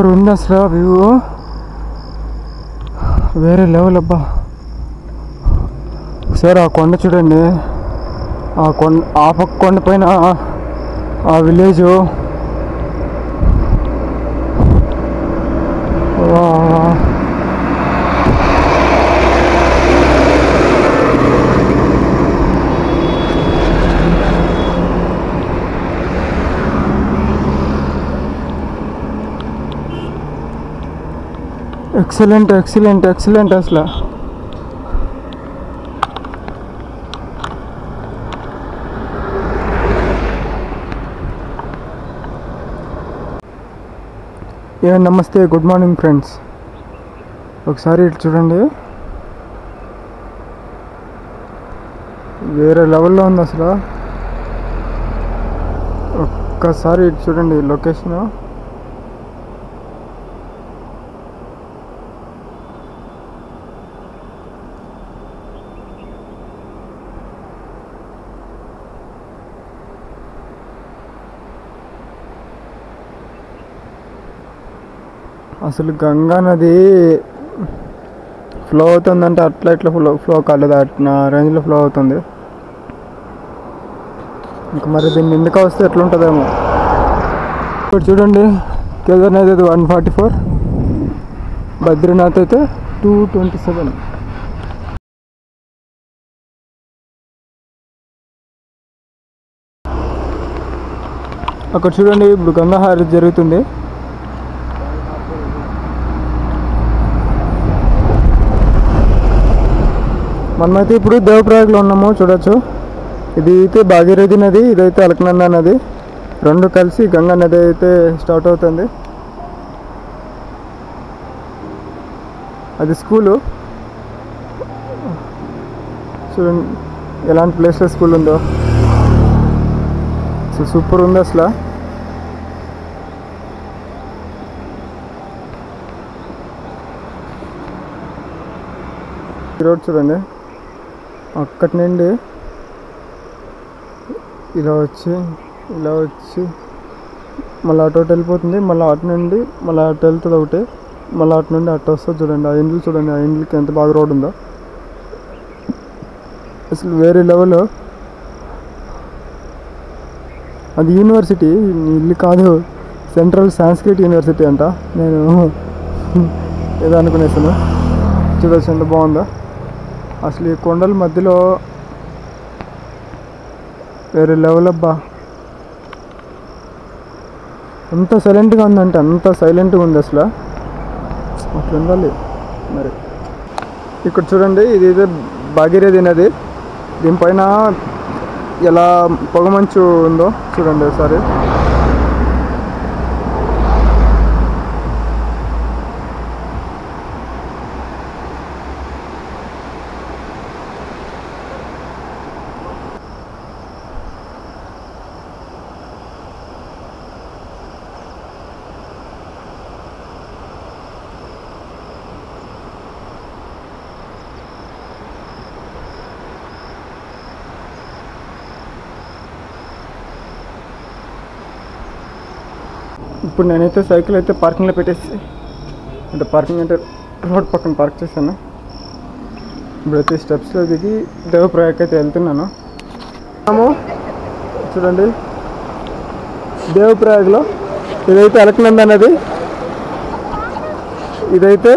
Super ఉంది అసలు view, వేరే లెవెల్ అబ్బా. ఒకసారి ఆ కొండ చూడండి, ఆ పక్క కొండ పైన ఆ విలేజు. ఎక్సలెంట్ ఎక్సలెంట్ ఎక్సలెంట్ అసలు. నమస్తే, గుడ్ మార్నింగ్ ఫ్రెండ్స్. ఒకసారి ఇటు చూడండి, వేరే లెవెల్లో ఉంది అసలు. ఒక్కసారి ఇటు చూడండి లొకేషను. అసలు గంగా నది ఫ్లో అవుతుందంటే అట్లా ఇట్లా ఫ్లో కాలేదు, అట్లా రేంజ్లో ఫ్లో అవుతుంది. ఇంకా మరి దీన్ని ఎందుకు వస్తే ఎట్లుంటుందేమో. ఇప్పుడు చూడండి, కేదార్నాథ్ అయితే 144, బద్రీనాథ్ అయితే 227. అక్కడ చూడండి, ఇప్పుడు గంగా హారతి జరుగుతుంది. మనమైతే ఇప్పుడు దేవప్రయాగ్లో ఉన్నాము, చూడొచ్చు. ఇది అయితే భాగీరథి నది, ఇదైతే అలకనంద నది, రెండు కలిసి గంగా నది అయితే స్టార్ట్ అవుతుంది. అది స్కూలు చూడండి, ఎలాంటి ప్లేస్లో స్కూల్ ఉందో. సో సూపర్ ఉంది అసలు. ఈ రోడ్ చూడండి, అక్కడి నుండి ఇలా వచ్చి మళ్ళీ అటు వెళ్ళిపోతుంది, మళ్ళీ అటు నుండి మళ్ళీ అటు వెళ్తుంది ఒకటి, మళ్ళీ అటు నుండి అటు వస్తుంది. చూడండి ఆ ఇండ్లు చూడండి, ఆ ఇండ్లకి ఎంత బాగా రోడ్ ఉందో అసలు, వేరే లెవెల్. అది యూనివర్సిటీ, ఇల్లు కాదు, సెంట్రల్ సాంస్క్రిట్ యూనివర్సిటీ అంట. నేను ఏదో అనుకునేసాను. చూడవచ్చు ఎంత బాగుందో అసలు. ఈ కొండల మధ్యలో వేరే లెవెల్ అబ్బా. ఎంత సైలెంట్గా ఉందంటే అంత సైలెంట్గా ఉంది అసలు, అట్లా ఉండాలి మరి. ఇక్కడ చూడండి, ఇది ఇదే భాగీరథి నది, దీనిపైన ఎలా పొగమంచు ఉందో చూడండి ఒకసారి. ఇప్పుడు నేనైతే సైకిల్ అయితే పార్కింగ్లో పెట్టేసి, అంటే పార్కింగ్ అంటే రోడ్ పక్కన పార్క్ చేశాను. ఇప్పుడైతే స్టెప్స్లో దిగి దేవప్రయాగ్ అయితే వెళ్తున్నాను. చూడండి దేవప్రయాగ్లో ఇదైతే అలకనంద నది, ఇదైతే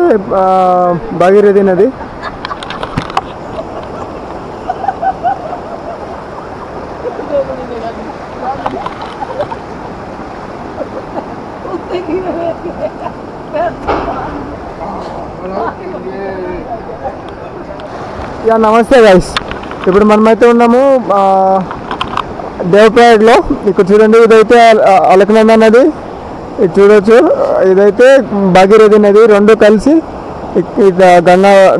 భాగీరథి నది. నమస్తే గైస్, ఇప్పుడు మనమైతే ఉన్నాము దేవప్రయాగ్లో. ఇక్కడ చూడండి, ఇదైతే అలకనంద నది, ఇది చూడవచ్చు. ఇదైతే భాగీరథి నది, రెండు కలిసి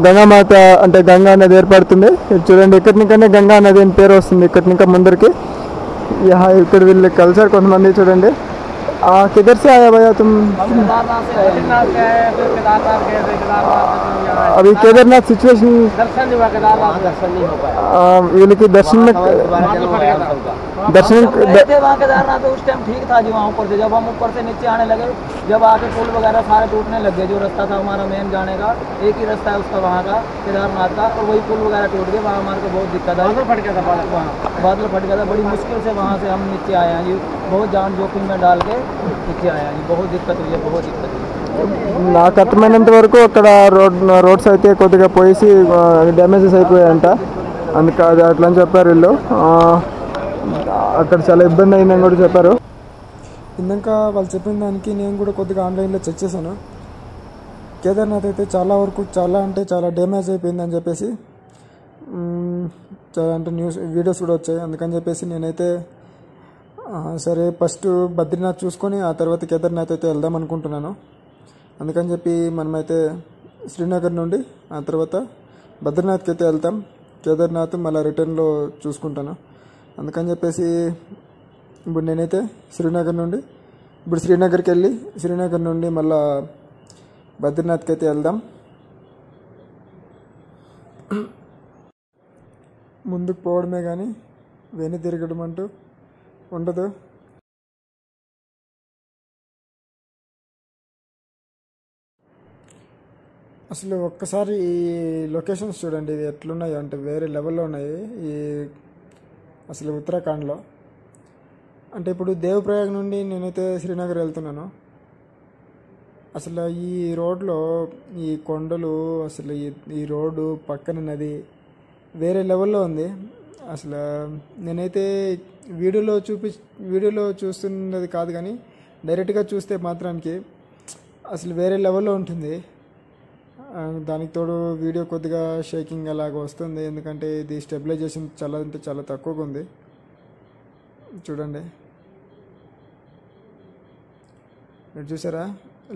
గంగామాత అంటే గంగా నది ఏర్పడుతుంది. ఇది చూడండి, ఇక్కడి నుంకనే గంగా నది అని పేరు వస్తుంది, ఇక్కడి ఇంకా ముందరికి. ఇక్కడ వీళ్ళు కలిసారు కొంతమంది. చూడండి, किधर से आया भैया तुम? अभी केदारनाथ सिचुएशन दर्शन नहीं हुआ, केदारनाथ दर्शन नहीं हो पाया। వీళ్ళకి దర్శనం दर्शन गए थे वहाँ केदारनाथ, उस टाइम ठीक था जी वहाँ ऊपर से। जब हम ऊपर से नीचे आने लगे, जब आके पुल वगैरह सारे टूटने लग गए, जो रास्ता था हमारा मेन जाने का, एक ही रास्ता है उसका वहाँ का केदारनाथ का, और वही पुल वगैरह टूट गए, वहाँ हमारे को बहुत दिक्कत आई। बादल फट गया था, बादल फट गया था, बड़ी मुश्किल से वहाँ से हम नीचे आए हैं जी, बहुत जान जोखिम में डाल के नीचे आए हैं जी, बहुत दिक्कत हुई है, बहुत दिक्कत हुई। నాకు అర్థమైనంత వరకు అక్కడ రోడ్స్ అయితే కొద్దిగా పోయేసి డ్యామేజెస్ అయిపోయాయంట, అందుకే అది అట్లా అని చెప్పారు వీళ్ళు. అక్కడ చాలా ఇబ్బంది అయిందని కూడా చెప్పారు. ఇందాక వాళ్ళు చెప్పిన దానికి నేను కూడా కొద్దిగా ఆన్లైన్లో చెక్ చేశాను. కేదార్నాథ్ అయితే చాలా వరకు చాలా డ్యామేజ్ అయిపోయిందని చెప్పేసి చాలా అంటే వీడియోస్ కూడా వచ్చాయి. అందుకని చెప్పేసి నేనైతే సరే ఫస్ట్ బద్రీనాథ్ చూసుకొని ఆ తర్వాత కేదార్నాథ్ అయితే వెళ్దాం అనుకుంటున్నాను. అందుకని చెప్పి మనమైతే శ్రీనగర్ నుండి ఆ తర్వాత బద్రీనాథ్కి అయితే వెళ్తాం. కేదార్నాథ్ మళ్ళీ రిటర్న్లో చూసుకుంటాను. అందుకని చెప్పేసి ఇప్పుడు నేనైతే శ్రీనగర్కి వెళ్ళి శ్రీనగర్ నుండి మళ్ళీ బద్రీనాథ్కి అయితే వెళ్దాం. ముందుకు పోవడమే కానీ వెనక్కి తిరగడం అంటూ ఉండదు. అసలు ఒక్కసారి ఈ లొకేషన్స్ చూడండి, ఇది ఎట్లున్నాయో అంటే వేరే లెవెల్లో ఉన్నాయి. ఈ అసలు ఉత్తరాఖండ్లో అంటే ఇప్పుడు దేవప్రయాగ్ నుండి నేనైతే శ్రీనగర్ వెళ్తున్నాను. అసలు ఈ రోడ్లో ఈ కొండలు, అసలు ఈ రోడ్డు పక్కన నది వేరే లెవెల్లో ఉంది. అసలు నేనైతే వీడియోలో చూస్తున్నది కాదు, కానీ డైరెక్ట్గా చూస్తే మాత్రానికి అసలు వేరే లెవెల్లో ఉంటుంది. దానికి తోడు వీడియో కొద్దిగా షేకింగ్ అలాగ వస్తుంది, ఎందుకంటే ఇది స్టెబిలైజేషన్ చాలా తక్కువగా ఉంది. చూడండి, మీరు చూసారా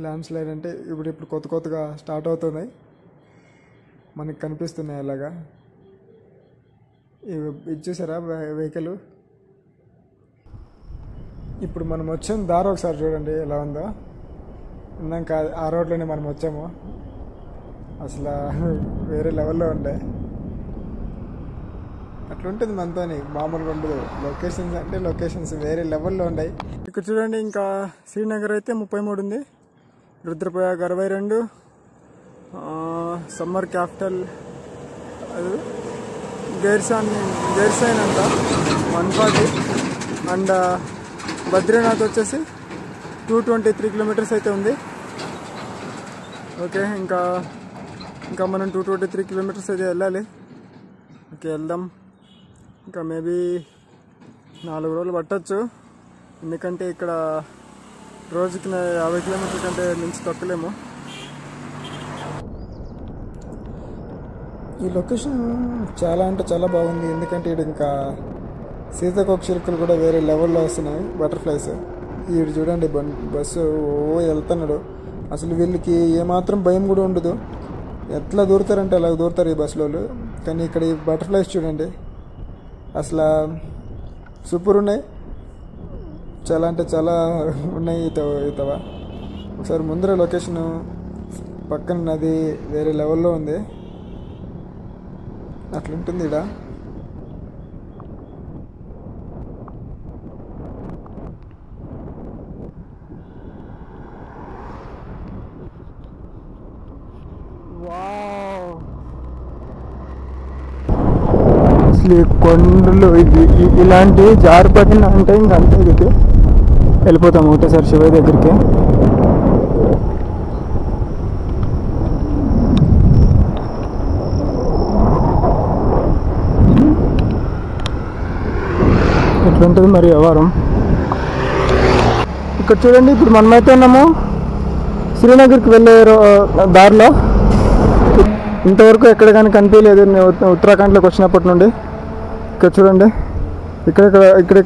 ల్యాండ్ స్లైడ్ అంటే ఇప్పుడు కొత్తగా స్టార్ట్ అవుతున్నాయి, మనకి కనిపిస్తున్నాయి అలాగా. ఇది చూసారా వెహికల్. ఇప్పుడు మనం వచ్చిన దారి ఒకసారి చూడండి ఎలా ఉందో. ఇందాక ఆ రోడ్లోనే మనం వచ్చాము. అసలు వేరే లెవెల్లో ఉండే, అట్లుంటుంది మనతోని, మామూలుగా ఉండదు. లొకేషన్స్ వేరే లెవెల్లో ఉన్నాయి. ఇక్కడ చూడండి, ఇంకా శ్రీనగర్ అయితే 33 ఉంది, రుద్రప్రయాగ్ 62, సమ్మర్ క్యాపిటల్ గైర్సైన్ అంట 140, అండ్ బద్రీనాథ్ వచ్చేసి 223 కిలోమీటర్స్ అయితే ఉంది. ఓకే, ఇంకా మనం 223 కిలోమీటర్స్ అయితే వెళ్ళాలి. ఓకే, వెళ్దాం. ఇంకా మేబీ 4 రోజులు పట్టచ్చు, ఎందుకంటే ఇక్కడ రోజుకి 50 కిలోమీటర్ల కంటే మించి తొక్కలేము. ఈ లొకేషన్ చాలా బాగుంది, ఎందుకంటే ఇక్కడ ఇంకా సీతాకోకచిలుకలు కూడా వేరే లెవెల్లో వస్తున్నాయి, బటర్ఫ్లైస్. వీడు చూడండి బస్సు వెళ్తున్నాడు. అసలు వీళ్ళకి ఏమాత్రం భయం కూడా ఉండదు, ఎట్లా దూరుతారంటే అలా దూరుతారు ఈ బస్సులో. కానీ ఇక్కడ ఈ బటర్ఫ్లైస్ చూడండి, అసలు సూపర్ ఉన్నాయి, చాలా ఉన్నాయి. ఈతవా ఒకసారి ముందర లొకేషను పక్కన నది వేరే లెవెల్లో ఉంది, అట్లుంటుంది ఇక్కడ. అసలు ఈ కొండలు ఇలాంటి జారిపడిన అంటే ఇంక అంతే, ఇది వెళ్ళిపోతాము ఒకటేసారి శివయ్య దగ్గరికి. ఎట్లుంటుంది మరి వ్యవహారం. ఇక్కడ చూడండి, ఇప్పుడు మనమైతే ఉన్నాము శ్రీనగర్కి వెళ్ళే దారిలో. ఇంతవరకు ఎక్కడ కానీ కనిపించలేదు ఉత్తరాఖండ్లోకి వచ్చినప్పటి నుండి. ఇక్కడ చూడండి, ఇక్కడ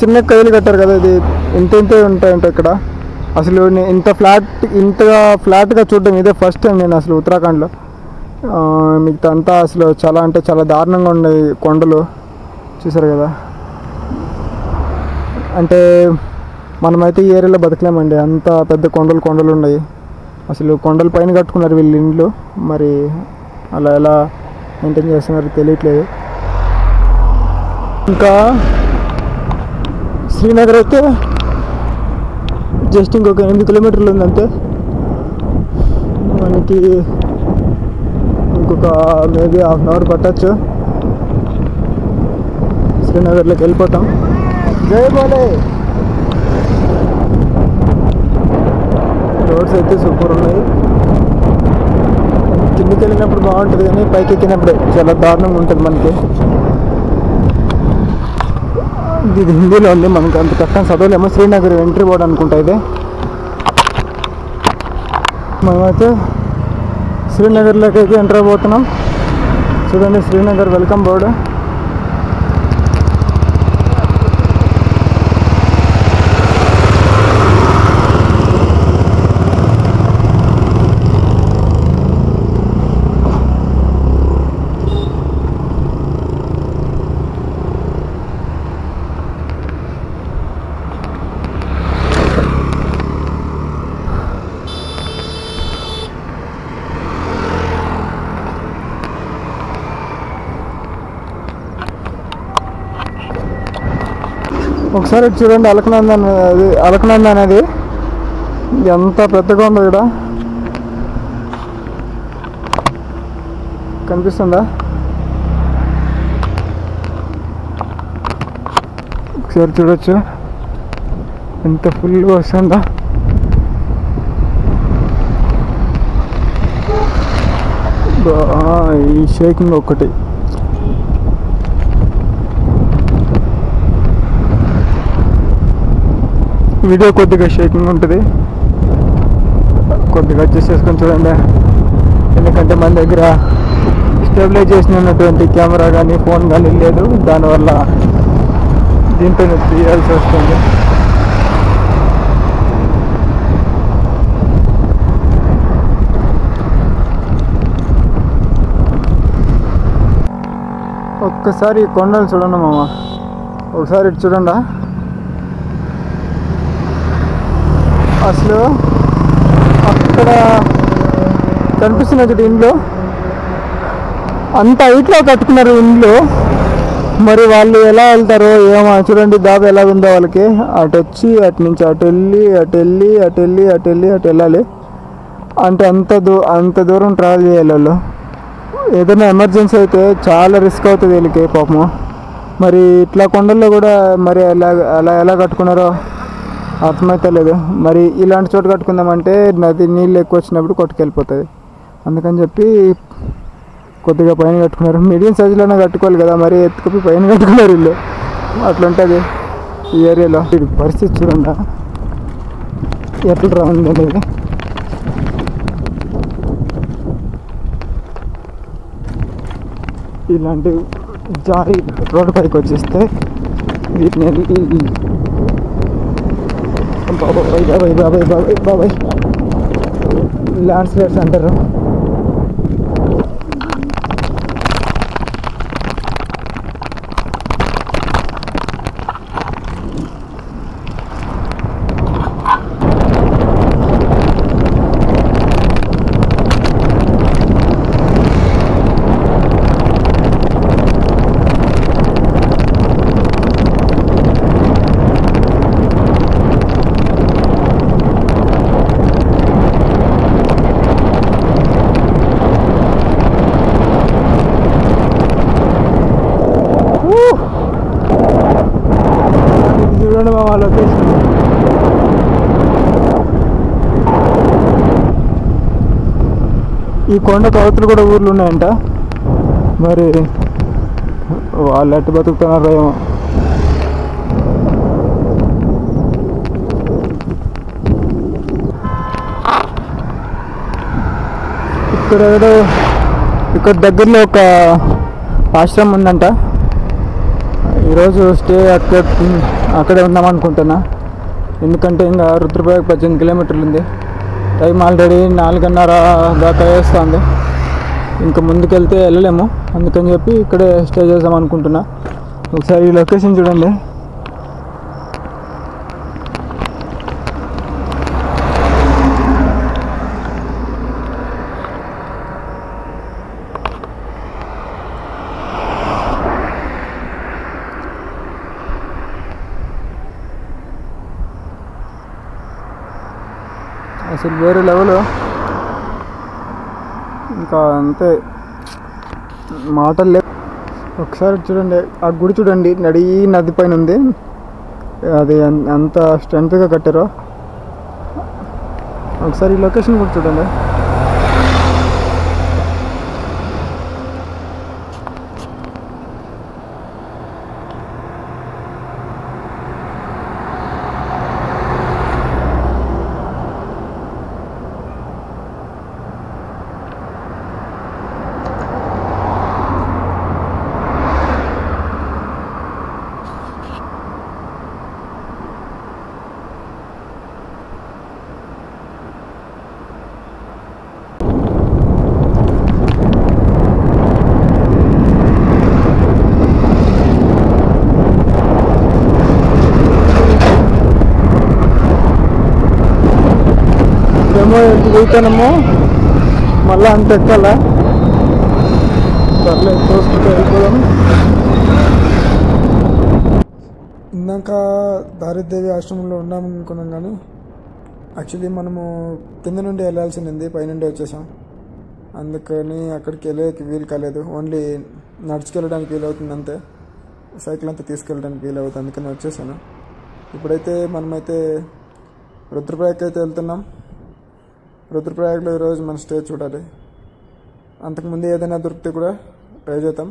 చిన్న కైలు కట్టారు కదా, ఇది ఇంతే ఉంటాయంట ఇక్కడ. అసలు ఇంతగా ఫ్లాట్గా చూడడం ఇదే ఫస్ట్ టైం నేను అసలు ఉత్తరాఖండ్లో. మిగతా అంతా అసలు చాలా దారుణంగా ఉన్నాయి కొండలు, చూసారు కదా. అంటే మనమైతే ఈ ఏరియాలో బతకలేమండి, అంత పెద్ద కొండలు ఉన్నాయి. అసలు కొండల పైన కట్టుకున్నారు వీళ్ళు ఇండ్లు, మరి అలా ఎలా మెయింటైన్ చేస్తున్నారో తెలియట్లేదు. ఇంకా శ్రీనగర్ అయితే జస్ట్ ఇంకొక 8 కిలోమీటర్లు ఉందంతే. మనకి ఇంకొక మేబీ హాఫ్ అన్ అవర్ పట్టచ్చు. శ్రీనగర్లోకి వెళ్ళిపోతాం. జై బోలే. రోడ్స్ అయితే సూపర్ ఉన్నాయి. కిందికి వెళ్ళినప్పుడు బాగుంటుంది కానీ పైకి ఎక్కినప్పుడే చాలా దారుణంగా ఉంటుంది మనకి. ఇది హిందీలో ఉంది, మనకు అంత కష్టం చదవలేమో. శ్రీనగర్ ఎంట్రీ బోర్డ్ అనుకుంటా ఇది. మేమైతే శ్రీనగర్లోకి అయితే ఎంటర్ అయిపోతున్నాం. చూడండి శ్రీనగర్ వెల్కమ్ బోర్డు. ఒకసారి చూడండి అలకనంద అనేది ఎంత పెద్దగా ఉందో. ఇక్కడ కనిపిస్తుందా? ఒకసారి చూడొచ్చు ఎంత ఫుల్గా వస్తుందా. ఈ షేకింగ్ ఒకటి. వీడియో కొద్దిగా షేకింగ్ ఉంటుంది, కొద్దిగా అడ్జస్ట్ చేసుకొని చూడండి. ఎందుకంటే మన దగ్గర స్టెబిలైజేషన్ ఉన్నటువంటి కెమెరా కానీ ఫోన్ కానీ లేదు, దానివల్ల దీంతో తీయాల్సి వస్తుంది. ఒక్కసారి కొండలు చూడండి మామ, ఒకసారి ఇటు చూడండి. అసలు అక్కడ కనిపిస్తున్న ఇండ్లు అంత హైట్లో కట్టుకున్నారు ఇండ్లు. మరి వాళ్ళు ఎలా వెళ్తారో ఏమో. చూడండి దాబా ఎలా ఉందో వాళ్ళకి. అటు వచ్చి అటు నుంచి అటు వెళ్ళాలి అంటే అంత దూరం ట్రావెల్ చేయాలి వాళ్ళు. ఏదైనా ఎమర్జెన్సీ అయితే చాలా రిస్క్ అవుతుంది వీళ్ళకి పాపము. మరి ఇట్లా కొండల్లో కూడా మరి ఎలా కట్టుకున్నారో అర్థమైతే లేదు. మరి ఇలాంటి చోటు కట్టుకుందామంటే నది నీళ్ళు ఎక్కువ వచ్చినప్పుడు కొట్టుకెళ్ళిపోతుంది. అందుకని చెప్పి కొద్దిగా పైన కట్టుకున్నారు. మీడియం సైజులోనే కట్టుకోవాలి కదా, మరి ఎత్తుకుపోయి పైన కట్టుకున్నారు వీళ్ళు. అట్లా ఉంటుంది ఈ ఏరియాలో. ఇది పరిస్థితి చూడండి ఎట్లా రాఉంది అనేది. ఇలాంటి జారి రోడ్డు పైకి వచ్చేస్తే వీటిని బాబాయ్ ల్యాండ్ స్లైడ్స్ అంటారు. చూడండి మా లొకేషన్. ఈ కొండ కవతలు కూడా ఊర్లు ఉన్నాయంట. మరి వాళ్ళు ఎట్టు బతుకుతున్నారో ఏమో. ఇక్కడ దగ్గరలో ఒక ఆశ్రమం ఉందంట. ఈరోజు స్టే అక్కడే ఉందాం అనుకుంటున్నా. ఎందుకంటే ఇంకా రుద్రప్రయాగ 18 కిలోమీటర్లు ఉంది. టైం ఆల్రెడీ 4:30 దాకా వేస్తుంది. ఇంకా ముందుకెళ్తే వెళ్ళలేము. అందుకని చెప్పి ఇక్కడే స్టే చేద్దాం అనుకుంటున్నా. ఒకసారి ఈ లొకేషన్ చూడండి. అసలు వేరే లెవెల్. ఇంకా అంతే, మాటలు లేవు. ఒకసారి చూడండి ఆ గుడి చూడండి, నది పైన ఉంది. అది అంత స్ట్రెంత్గా కట్టారు. ఒకసారి ఈ లొకేషన్ కూడా చూడండి. దిగుతానేమో మళ్ళీ అంత ఎక్కాలా. పర్లేదు, చూసుకుంటూ వెళ్ళిపోదాం. ఇందాక దారిదేవి ఆశ్రమంలో ఉన్నాము అనుకున్నాం, కానీ యాక్చువల్లీ మనము కింద నుండి వెళ్ళాల్సింది, పైనుండి వచ్చేసాం. అందుకని అక్కడికి వెళ్ళేకి వీలు కాలేదు. ఓన్లీ నడుచుకెళ్ళడానికి వీలు అవుతుంది అంతే, సైకిల్ అంతా తీసుకెళ్ళడానికి వీలు అవుతుంది. అందుకని వచ్చేసాను. ఇప్పుడైతే మనమైతే రుద్రప్రయాగ్కి అయితే వెళ్తున్నాం. రుద్రప్రయాగ్లో ఈరోజు మన స్టే చూడాలి. అంతకుముందు ఏదైనా దొరికితే కూడా ట్రై చేద్దాం.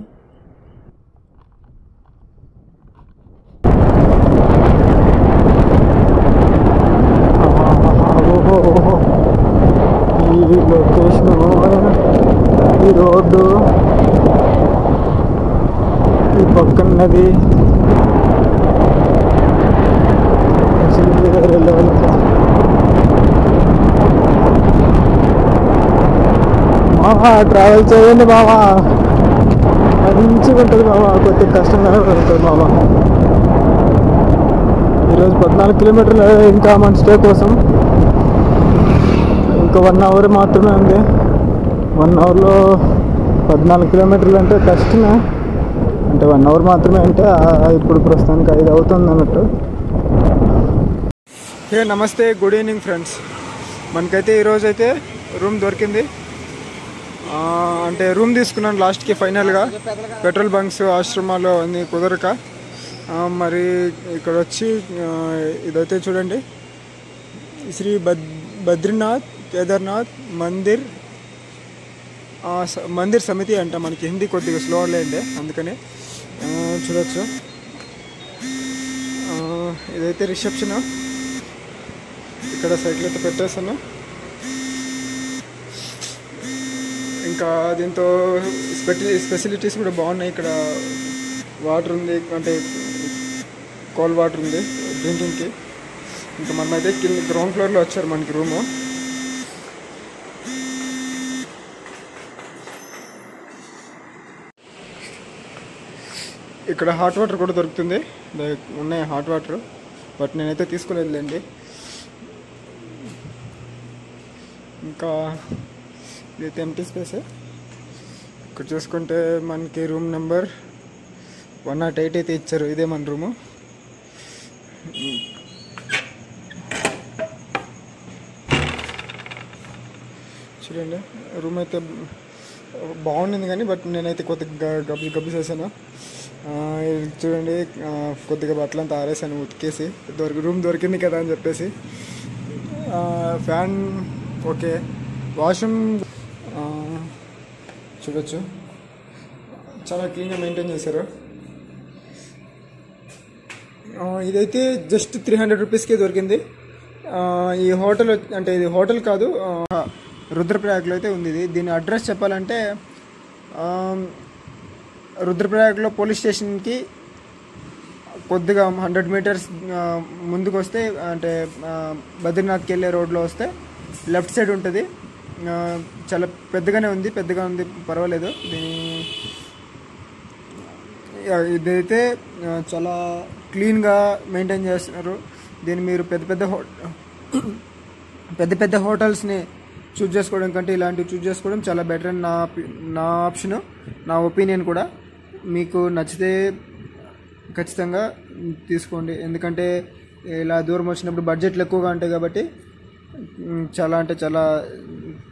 ఈ లొకేషను, ఈ రోడ్డు, ఈ పక్కన్నది వేరే లెవెల్. మామా ట్రావెల్ చేయండి మామా, మంచిగా ఉంటుంది మామా. కొద్దిగా కష్టంగానే ఉంటుంది మామా. ఈరోజు 14 కిలోమీటర్లు ఇంకా మన స్టే కోసం. ఇంకా 1 అవర్ మాత్రమే ఉంది. 1 అవర్లో 14 కిలోమీటర్లు అంటే కష్టమే. అంటే 1 అవర్ మాత్రమే అంటే ఇప్పుడు ప్రస్తుతానికి 5 అవుతుంది అన్నట్టు. హే నమస్తే, గుడ్ ఈవినింగ్ ఫ్రెండ్స్. మనకైతే ఈరోజు అయితే రూమ్ దొరికింది. అంటే రూమ్ తీసుకున్నాను లాస్ట్కి ఫైనల్గా. పెట్రోల్ బంక్స్, ఆశ్రమాలు అన్నీ కుదరక. మరి ఇక్కడ వచ్చి ఇదైతే చూడండి, శ్రీ బద్రీనాథ్ కేదార్నాథ్ మందిర్ సమితి అంట. మనకి హిందీ కొద్దిగా స్లో లేండి, అందుకని చూడొచ్చు. ఇదైతే రిసెప్షన్. ఇక్కడ సైకిల్ అయితే పెట్టేస్తాను. ఇంకా దీంతో ఫెసిలిటీస్ కూడా బాగున్నాయి. ఇక్కడ వాటర్ ఉంది, అంటే కోల్డ్ వాటర్ ఉంది డ్రింకింగ్కి. ఇంకా మనమైతే కింద గ్రౌండ్ ఫ్లోర్లో వచ్చారు మనకి రూము. ఇక్కడ హాట్ వాటర్ కూడా దొరుకుతుంది, ఉన్నాయి హాట్ వాటర్, బట్ నేనైతే తీసుకోలేదులేండి. ఇంకా ఇదైతే ఎంటీ స్పేస్. ఇక్కడ చూసుకుంటే మనకి రూమ్ నెంబర్ 108 అయితే ఇచ్చారు. ఇదే మన రూము. చూడండి, రూమ్ అయితే బాగుండింది కానీ బట్ నేనైతే కొద్దిగా గబ్బు చేశాను. చూడండి, కొద్దిగా బట్టలంతా ఆరేసాను ఉతికేసి. రూమ్ దొరికింది కదా అని చెప్పేసి. Fan okay. వాష్రూమ్ చూడొచ్చు, చాలా క్లీన్గా మెయింటైన్ చేశారు. ఇదైతే జస్ట్ 300 రూపీస్కే దొరికింది. ఈ హోటల్ అంటే ఇది హోటల్ కాదు, రుద్రప్రయాగ్లో అయితే ఉంది. దీని అడ్రస్ చెప్పాలంటే రుద్రప్రయాగ్లో పోలీస్ స్టేషన్కి కొద్దిగా 100 మీటర్స్ ముందుకు వస్తే, అంటే బద్రీనాథ్కి వెళ్ళే రోడ్లో వస్తే లెఫ్ట్ సైడ్ ఉంటుంది. చాలా పెద్దగా ఉంది, పర్వాలేదు. ఇదైతే చాలా క్లీన్గా మెయింటైన్ చేస్తున్నారు. దీన్ని మీరు పెద్ద పెద్ద హోటల్స్ని చూజ్ చేసుకోవడం కంటే ఇలాంటివి చూజ్ చేసుకోవడం చాలా బెటర్ అని నా ఆప్షను, నా ఒపీనియన్ కూడా. మీకు నచ్చితే ఖచ్చితంగా తీసుకోండి, ఎందుకంటే ఇలా దూరం వచ్చినప్పుడు బడ్జెట్లు ఎక్కువగా ఉంటాయి కాబట్టి చాలా అంటే చాలా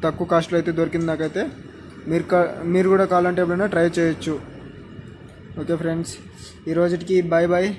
తక్కువ కాస్ట్లో అయితే దొరికింది నాకైతే. మీరు కూడా కావాలంటే ఎప్పుడైనా ట్రై చేయొచ్చు. ఓకే ఫ్రెండ్స్, ఈ రోజుకి బాయ్ బాయ్.